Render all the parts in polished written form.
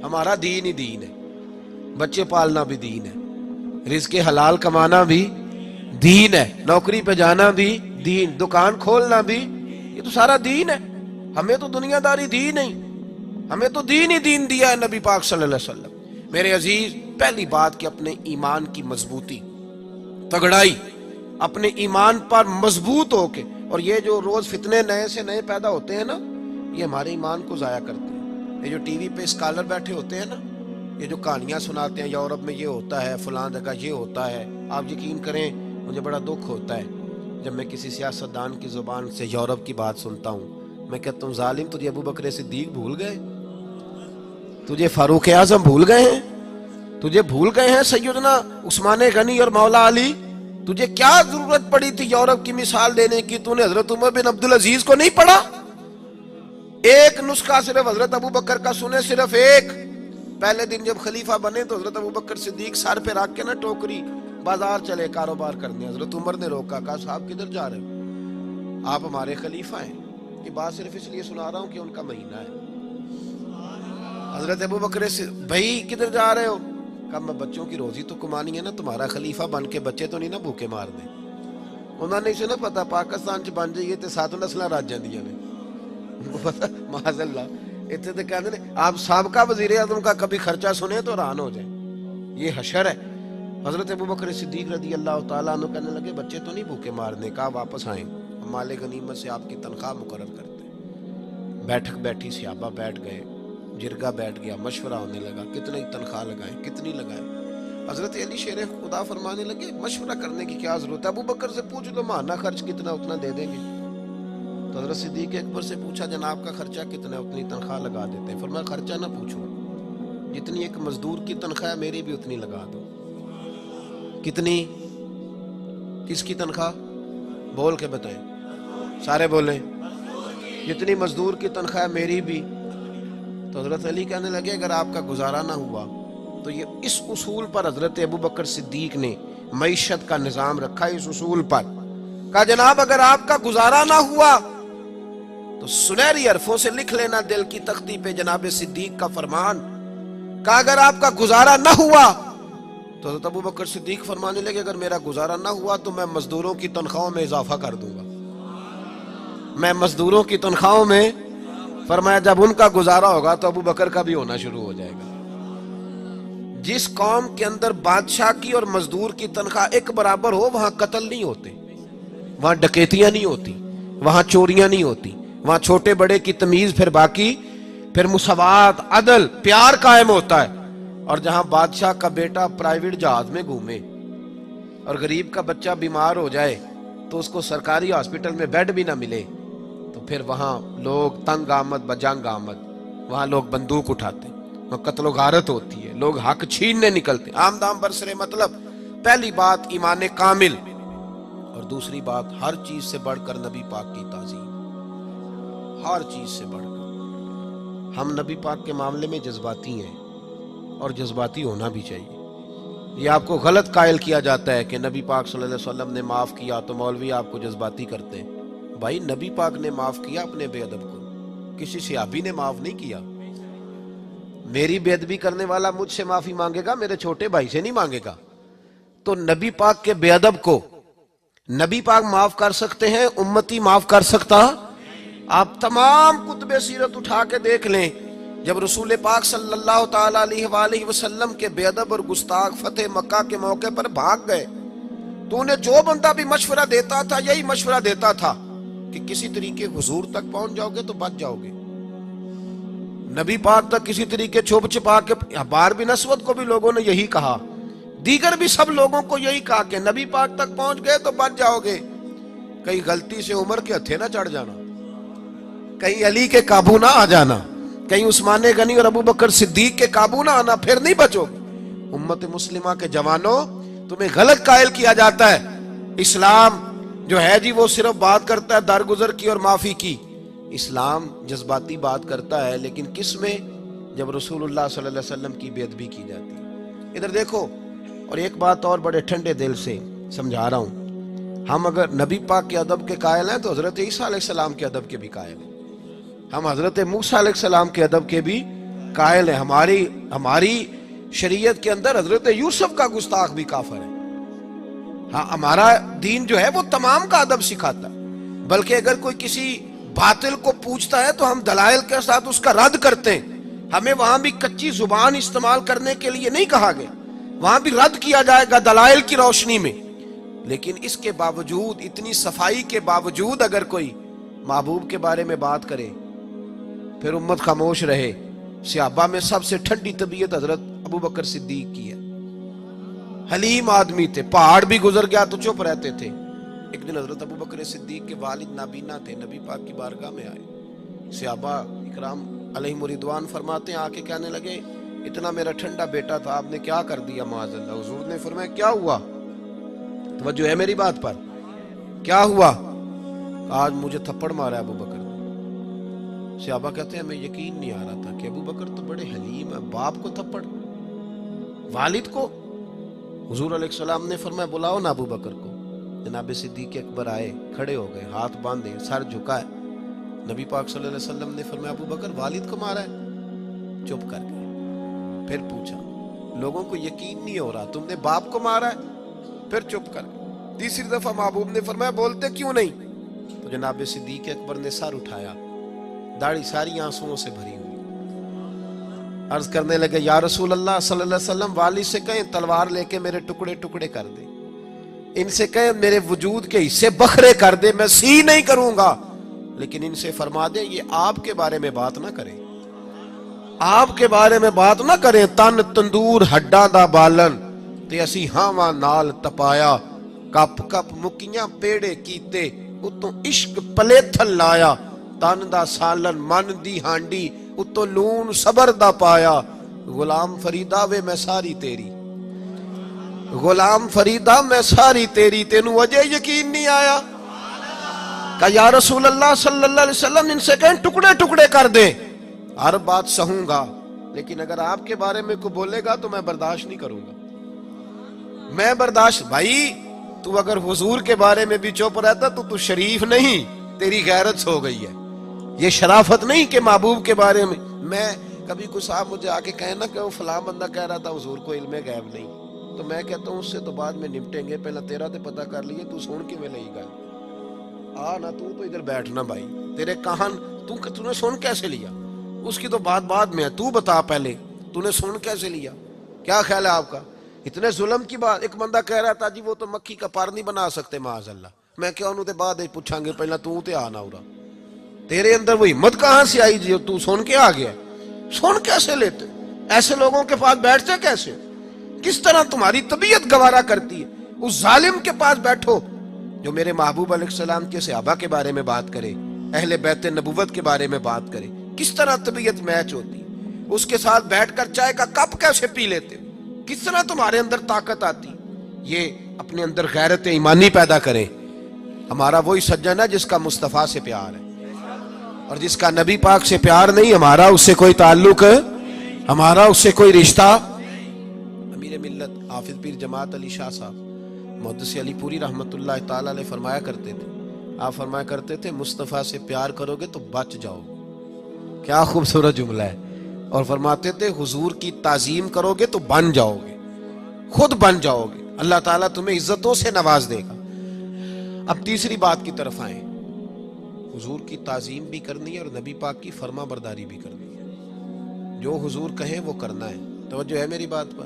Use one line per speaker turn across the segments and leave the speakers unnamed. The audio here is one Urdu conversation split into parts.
ہمارا دین ہی دین ہے، بچے پالنا بھی دین ہے، رزق حلال کمانا بھی دین ہے، نوکری پہ جانا بھی دین، دکان کھولنا بھی، یہ تو سارا دین ہے۔ ہمیں تو دنیا داری دی نہیں، ہمیں تو دین ہی دین دیا ہے نبی پاک صلی اللہ علیہ وسلم۔ میرے عزیز، پہلی بات کہ اپنے ایمان کی مضبوطی، تگڑائی، اپنے ایمان پر مضبوط ہو کے، اور یہ جو روز فتنے نئے سے نئے پیدا ہوتے ہیں نا، یہ ہمارے ایمان کو ضائع کرتے ہیں۔ یہ جو ٹی وی پہ اسکالر بیٹھے ہوتے ہیں نا، یہ جو کہانیاں سناتے ہیں یورپ میں یہ ہوتا ہے، فلاں جگہ یہ ہوتا ہے، آپ یقین کریں مجھے بڑا دکھ ہوتا ہے جب میں کسی سیاستدان کی زبان سے یورپ کی بات سنتا ہوں۔ میں کہتا ہوں ظالم، تجھے ابو بکر صدیق بھول گئے؟ تجھے فاروق اعظم بھول گئے ہیں؟ تجھے بھول گئے ہیں سیدنا عثمان غنی اور مولا علی؟ تجھے کیا ضرورت پڑی تھی یورپ کی مثال دینے کی؟ تو نے حضرت عمر بن عبدالعزیز کو نہیں پڑھا؟ ایک نسخہ صرف حضرت ابو بکر کا سنے، صرف ایک۔ پہلے دن جب خلیفہ بنے تو حضرت ابو بکر صدیق سر پہ رکھ کے نا ٹوکری بازار چلے کاروبار کرنے، حضرت عمر نے روکا، کہا صاحب کدھر جا رہے ہو؟ آپ ہمارے خلیفہ ہیں۔ یہ بات صرف اس لیے سنا رہا ہوں کہ ان کا مہینہ ہے۔ حضرت ابو بکر سے بھائی کدھر جا رہے ہو؟ کہا میں بچوں کی روزی تو کمانی ہے نا، تمہارا خلیفہ بن کے بچے تو نہیں نا بھوکے مار دیں۔ انہوں نے اسے نہ پتا پاکستان چ بن جائیے تے 7 نسلیں رج جاندیاں نے، معاذ اللہ۔ اتنے تو کہتے ہیں آپ سابقہ وزیر اعظم کا کبھی خرچہ سنیں تو حیران ہو جائیں، یہ حشر ہے۔ حضرت ابو بکر صدیق رضی اللہ تعالیٰ عنہ کہنے لگے بچے تو نہیں بھوکے مارنے، کہا واپس آئیں، ہم مال غنیمت سے آپ کی تنخواہ مقرر کرتے ہیں۔ بیٹھک بیٹھی، صحابہ بیٹھ گئے، جرگہ بیٹھ گیا، مشورہ ہونے لگا کتنی تنخواہ لگائیں، کتنی لگائیں۔ حضرت علی شیر خدا فرمانے لگے مشورہ کرنے کی کیا ضرورت ہے، ابو بکر سے پوچھ لو ماہانہ خرچ کتنا اتنا دے دیں گے۔ تو حضرت صدیق اکبر سے پوچھا جناب کا خرچہ کتنا ہے، اتنی تنخواہ لگا دیتے ہیں۔ فرمایا خرچہ نہ پوچھو، جتنی ایک مزدور کی تنخواہ ہے میری بھی اتنی لگا دو۔ کتنی؟ کس کی تنخواہ؟ بول کے بتائیں، سارے بولیں۔ جتنی مزدور کی تنخواہ ہے میری بھی۔ تو حضرت علی کہنے لگے اگر آپ کا گزارا نہ ہوا تو یہ اس اصول پر حضرت ابو بکر صدیق نے معیشت کا نظام رکھا، اس اصول پر کہا جناب اگر آپ کا گزارا نہ ہوا تو سنہری حرفوں سے لکھ لینا دل کی تختی پہ جناب صدیق کا فرمان، کہا اگر آپ کا گزارا نہ ہوا تو حضرت ابو بکر صدیق فرمانے لگے اگر میرا گزارا نہ ہوا تو میں مزدوروں کی تنخواہوں میں اضافہ کر دوں گا، میں مزدوروں کی تنخواہوں میں۔ فرمایا جب ان کا گزارا ہوگا تو ابو بکر کا بھی ہونا شروع ہو جائے گا۔ جس قوم کے اندر بادشاہ کی اور مزدور کی تنخواہ ایک برابر ہو وہاں قتل نہیں ہوتے، وہاں ڈکیتیاں نہیں ہوتی، وہاں چوریاں نہیں ہوتی، وہاں چھوٹے بڑے کی تمیز، پھر باقی پھر مساوات، عدل، پیار قائم ہوتا ہے۔ اور جہاں بادشاہ کا بیٹا پرائیویٹ جہاز میں گھومے اور غریب کا بچہ بیمار ہو جائے تو اس کو سرکاری ہاسپٹل میں بیڈ بھی نہ ملے تو پھر وہاں لوگ تنگ آمد بجنگ آمد، وہاں لوگ بندوق اٹھاتے، وہاں قتل و غارت ہوتی ہے، لوگ حق چھیننے نکلتے، عام دام برسرے۔ مطلب پہلی بات ایمان کامل، اور دوسری بات ہر چیز سے بڑھ کر نبی پاک کی تعظیم، ہر چیز سے بڑھ کر۔ ہم نبی پاک کے معاملے میں جذباتی ہیں اور جذباتی ہونا بھی چاہیے۔ یہ آپ کو غلط قائل کیا جاتا ہے کہ نبی پاک صلی اللہ علیہ وسلم نے معاف کیا تو مولوی آپ کو جذباتی کرتے ہیں۔ بھائی نبی پاک نے معاف کیا اپنے بے ادب کو، کسی صحابی نے معاف نہیں کیا۔ میری بے ادبی کرنے والا مجھ سے معافی مانگے گا، میرے چھوٹے بھائی سے نہیں مانگے گا۔ تو نبی پاک کے بے ادب کو نبی پاک معاف کر سکتے ہیں، امتی معاف کر سکتا؟ آپ تمام کتب سیرت اٹھا کے دیکھ لیں، جب رسول پاک صلی اللہ تعالی علیہ وآلہ وسلم کے بے ادب اور گستاخ فتح مکہ کے موقع پر بھاگ گئے تو انہیں جو بندہ بھی مشورہ دیتا تھا یہی مشورہ دیتا تھا کہ کسی طریقے حضور تک پہنچ جاؤ گے تو بچ جاؤ گے۔ نبی پاک تک کسی طریقے چھپ چھپا کے، حبار بن اسود کو بھی لوگوں نے یہی کہا، دیگر بھی سب لوگوں کو یہی کہا کہ نبی پاک تک پہنچ گئے تو بچ جاؤ گے۔ کہیں غلطی سے عمر کے ہتھے نہ چڑھ جانا، کہیں علی کے قابو نہ آ جانا، کہیں عثمان غنی اور ابو بکر صدیق کے قابو نہ آنا، پھر نہیں بچو گے۔ امت مسلمہ کے جوانوں تمہیں غلط قائل کیا جاتا ہے، اسلام جو ہے جی وہ صرف بات کرتا ہے درگزر کی اور معافی کی۔ اسلام جذباتی بات کرتا ہے، لیکن کس میں؟ جب رسول اللہ صلی اللہ علیہ وسلم کی بے ادبی کی جاتی ہے۔ ادھر دیکھو، اور ایک بات اور بڑے ٹھنڈے دل سے سمجھا رہا ہوں، ہم اگر نبی پاک کے ادب کے قائل ہیں تو حضرت عیسیٰ علیہ السلام کے ادب کے بھی قائل ہیں، ہم حضرت موسیٰ علیہ السلام کے ادب کے بھی قائل ہیں ہماری شریعت کے اندر حضرت یوسف کا گستاخ بھی کافر ہے. ہاں ہمارا دین جو ہے وہ تمام کا ادب سکھاتا ہے، بلکہ اگر کوئی کسی باطل کو پوچھتا ہے تو ہم دلائل کے ساتھ اس کا رد کرتے ہیں. ہمیں وہاں بھی کچی زبان استعمال کرنے کے لیے نہیں کہا گیا، وہاں بھی رد کیا جائے گا دلائل کی روشنی میں. لیکن اس کے باوجود، اتنی صفائی کے باوجود اگر کوئی محبوب کے بارے میں بات کرے پھر امت خاموش رہے. صحابہ میں سب سے ٹھنڈی طبیعت حضرت ابو بکر صدیق کی ہے. حلیم آدمی تھے، پہاڑ بھی گزر گیا تو چپ رہتے تھے. ایک دن حضرت ابو بکر صدیق کے والد نابینا تھے، نبی پاک کی بارگاہ میں آئے. صحابہ اکرام علیہم رضوان فرماتے ہیں، آ کے کہنے لگے اتنا میرا ٹھنڈا بیٹا تھا، آپ نے کیا کر دیا معاذ اللہ. حضور نے فرمایا کیا ہوا؟ توجہ ہے میری بات پر؟ کیا ہوا؟ آج مجھے تھپڑ مارا ابو بکر. صحابہ کہتے ہیں ہمیں یقین نہیں آ رہا تھا کہ ابو بکر تو بڑے حلیم ہیں، باپ کو تھپڑ، والد کو. حضور علیہ السلام نے فرمایا بلاؤ نا ابو بکر کو. جناب صدیق اکبر آئے، کھڑے ہو گئے، ہاتھ باندھے، سر جھکائے. نبی پاک صلی اللہ علیہ وسلم نے فرمایا ابو بکر والد کو مارا ہے؟ چپ کر گئے. پھر پوچھا لوگوں کو یقین نہیں ہو رہا، تم نے باپ کو مارا ہے؟ پھر چپ کر گئے. تیسری دفعہ محبوب نے فرمایا بولتے کیوں نہیں؟ تو جناب صدیق اکبر نے سر اٹھایا، داڑھی ساری آنسوؤں سے بھری ہوئی. عرض کرنے لگے یا رسول اللہ صلی اللہ علیہ وسلم، والد سے کہیں تلوار لے کے میرے ٹکڑے ٹکڑے کر دے، ان سے کہیں میرے وجود کے حصے بکھرے کر دے، میں سی نہیں کروں گا، لیکن ان سے فرما دے یہ آپ کے بارے میں بات نہ کریں، آپ کے بارے میں بات نہ کریں. تن تندور ہڈاں دا بالن تے اسی ہاواں نال تپایا، کپ کپ مکیاں پیڑے کیتے اتوں عشق پلیتھل لایا. تن دا سالن من دی ہانڈی اتوں لون صبر دا پایا. غلام فریدا وے میں ساری تیری، غلام فریدا میں ساری تیری، تینوں اجے یقین نہیں آیا؟ کہ یا رسول اللہ صلی اللہ علیہ وسلم ان سے کہیں ٹکڑے ٹکڑے کر دیں. ہر بات سہوں گا، لیکن اگر آپ کے بارے میں کوئی بولے گا تو میں برداشت نہیں کروں گا. میں برداشت بھائی، تو اگر حضور کے بارے میں بھی چپ رہتا تو شریف نہیں، تیری غیرت ہو گئی ہے. یہ شرافت نہیں کہ محبوب کے بارے میں کبھی کوئی صاحب مجھے آ کے کہے نا کہ وہ فلاں بندہ کہہ رہا تھا حضور کو علم غیب نہیں، تو میں کہتا ہوں اس سے تو بعد میں نپٹیں گے، پہلے تیرا تے پتہ کر لیے تو سن کے میں لئی گا. نا تو ادھر بیٹھنا بھائی، تیرے کہاں تو نے سن کیسے لیا؟ اس کی تو بات بعد میں ہے، تو بتا پہلے تو نے سن کیسے لیا؟ کیا خیال ہے آپ کا؟ اتنے ظلم کی بات. ایک بندہ کہہ رہا تھا جی وہ تو مکھی کا پر نہیں بنا سکتے معاذ اللہ. میں کیا انہوں تے بعد پوچھاں گے، پہلے تو تے آنا ہو رہا. تیرے اندر وہ ہمت کہاں سے آئی جی تو سن کے آ گیا؟ سن کیسے لیتے؟ ایسے لوگوں کے پاس بیٹھتے کیسے؟ کس طرح تمہاری طبیعت گوارا کرتی ہے اس ظالم کے پاس بیٹھو جو میرے محبوب علیہ السلام کے صحابہ کے بارے میں بات کرے، اہل بیت نبوت کے بارے میں بات کرے؟ کس طرح طبیعت میچ ہوتی؟ اس کے ساتھ بیٹھ کر چائے کا کپ کیسے پی لیتے؟ کس طرح تمہارے اندر طاقت آتی؟ یہ اپنے اندر غیرت ایمانی پیدا کریں. ہمارا وہی سجن ہے جس کا مصطفیٰ سے پیار ہے، اور جس کا نبی پاک سے پیار نہیں، ہمارا اس سے کوئی تعلق ہے، ہمارا اس سے کوئی رشتہ. امیر ملت حافظ پیر جماعت علی شاہ صاحب محدث علی پوری رحمت اللہ تعالی علیہ فرمایا کرتے تھے، آپ فرمایا کرتے تھے مصطفیٰ سے پیار کرو گے تو بچ جاؤ. کیا خوبصورت جملہ ہے. اور فرماتے تھے حضور کی تعظیم کرو گے تو بن جاؤ گے، خود بن جاؤ گے، اللہ تعالیٰ تمہیں عزتوں سے نواز دے گا. اب تیسری بات کی طرف آئیں. حضور کی تعظیم بھی کرنی ہے اور نبی پاک کی فرما برداری بھی کرنی ہے. جو حضور کہیں وہ کرنا ہے. توجہ ہے میری بات پر؟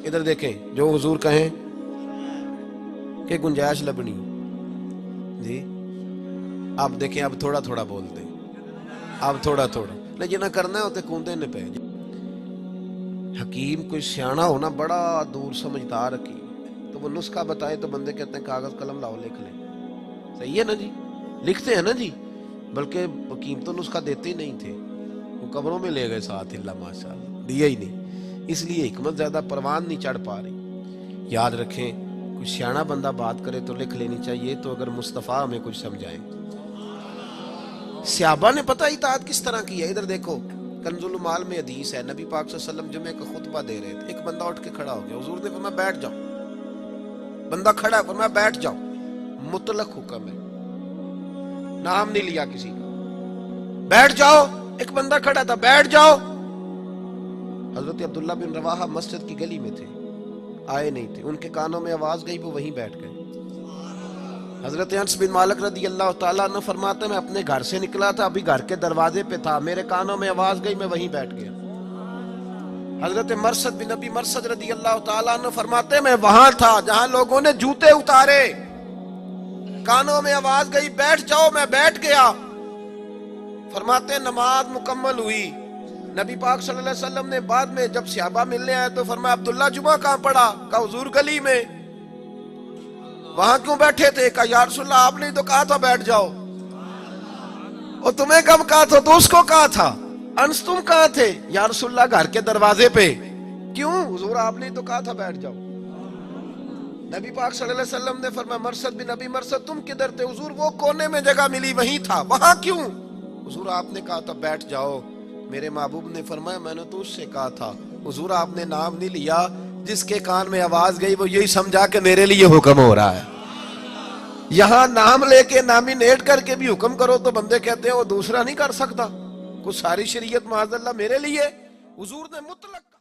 ادھر دیکھیں، جو حضور کہیں کہ گنجائش لبنی جی. آپ دیکھیں اب تھوڑا تھوڑا بولتے ہیں، اب تھوڑا تھوڑا نہیں جنہیں کرنا ہے ہوتے کوندے نے پہ. حکیم کوئی سیانا ہونا بڑا دور سمجھدار حکیم، تو وہ نسخہ بتائے تو بندے کہتے ہیں کاغذ قلم لاؤ لکھ لیں. صحیح ہے نا جی، لکھتے ہیں نا جی. بلکہ حکیم تو نسخہ دیتے ہی نہیں تھے، وہ قبروں میں لے گئے ساتھ، اللہ ماشاء اللہ دیا ہی نہیں. اس لیے حکمت زیادہ پروان نہیں چڑھ پا رہی. یاد رکھیں کوئی سیانا بندہ بات کرے تو لکھ لینی چاہیے، تو اگر مصطفیٰ ہمیں کچھ سمجھائے. صحابہ نے پتہ اطاعت کس طرح کی ہے. ادھر دیکھو کنز المال میں حدیث ہے، نبی پاک صلی اللہ علیہ وسلم جمعہ کا خطبہ دے رہے تھے، ایک بندہ اٹھ کے کھڑا ہو گیا. حضور نے فرمایا بیٹھ جاؤ. بندہ کھڑا ہے، فرمایا بیٹھ جاؤ. مطلق حکم ہے، نام نہیں لیا کسی کا. بیٹھ جاؤ. ایک بندہ کھڑا تھا، بیٹھ جاؤ. حضرت عبداللہ بن رواحہ مسجد کی گلی میں تھے، آئے نہیں تھے، ان کے کانوں میں آواز گئی، وہ وہیں بیٹھ گئے۔ حضرت انس بن مالک رضی اللہ تعالیٰ عنہ فرماتے ہیں میں اپنے گھر سے نکلا تھا، ابھی گھر کے دروازے پہ تھا، میرے کانوں میں آواز گئی، میں وہیں بیٹھ گیا۔ حضرت مرثد بن ابی مرثد رضی اللہ تعالیٰ عنہ فرماتے ہیں میں وہاں تھا جہاں لوگوں نے جوتے اتارے، کانوں میں آواز گئی بیٹھ جاؤ، میں بیٹھ گیا۔ فرماتے ہیں نماز مکمل ہوئی، نبی پاک صلی اللہ علیہ وسلم نے بعد میں جب صحابہ ملنے آئے تو فرمایا عبداللہ جمعہ کہاں پڑھا؟ کہا حضور گلی میں۔ وہاں کیوں بیٹھے تھے؟ کہا یا رسول اللہ آپ نے تو کہا تھا بیٹھ جاؤ۔ اور تمہیں کب کہا تھا؟ تو اس کو کہا تھا۔ انس تم کہاں تھے؟ یا رسول اللہ گھر کے دروازے پہ۔ کیوں؟ حضور آپ نے تو کہا تھا بیٹھ جاؤ۔ نبی پاک صلی اللہ علیہ وسلم نے فرمایا مرثد بن ابی مرثد تم کدھر تھے؟ حضور وہ کونے میں جگہ ملی وہیں تھا۔ وہاں کیوں؟ حضور آپ نے کہا تھا بیٹھ جاؤ۔ میرے محبوب نے فرمایا میں نے تو اس سے کہا تھا، حضور آپ نے نام نہیں لیا، جس کے کان میں آواز گئی وہ یہی سمجھا کہ میرے لیے حکم ہو رہا ہے۔ یہاں نام لے کے نامینیٹ کر کے بھی حکم کرو تو بندے کہتے ہیں وہ دوسرا نہیں کر سکتا، کچھ ساری شریعت معاذ اللہ میرے لیے۔ حضور نے مطلق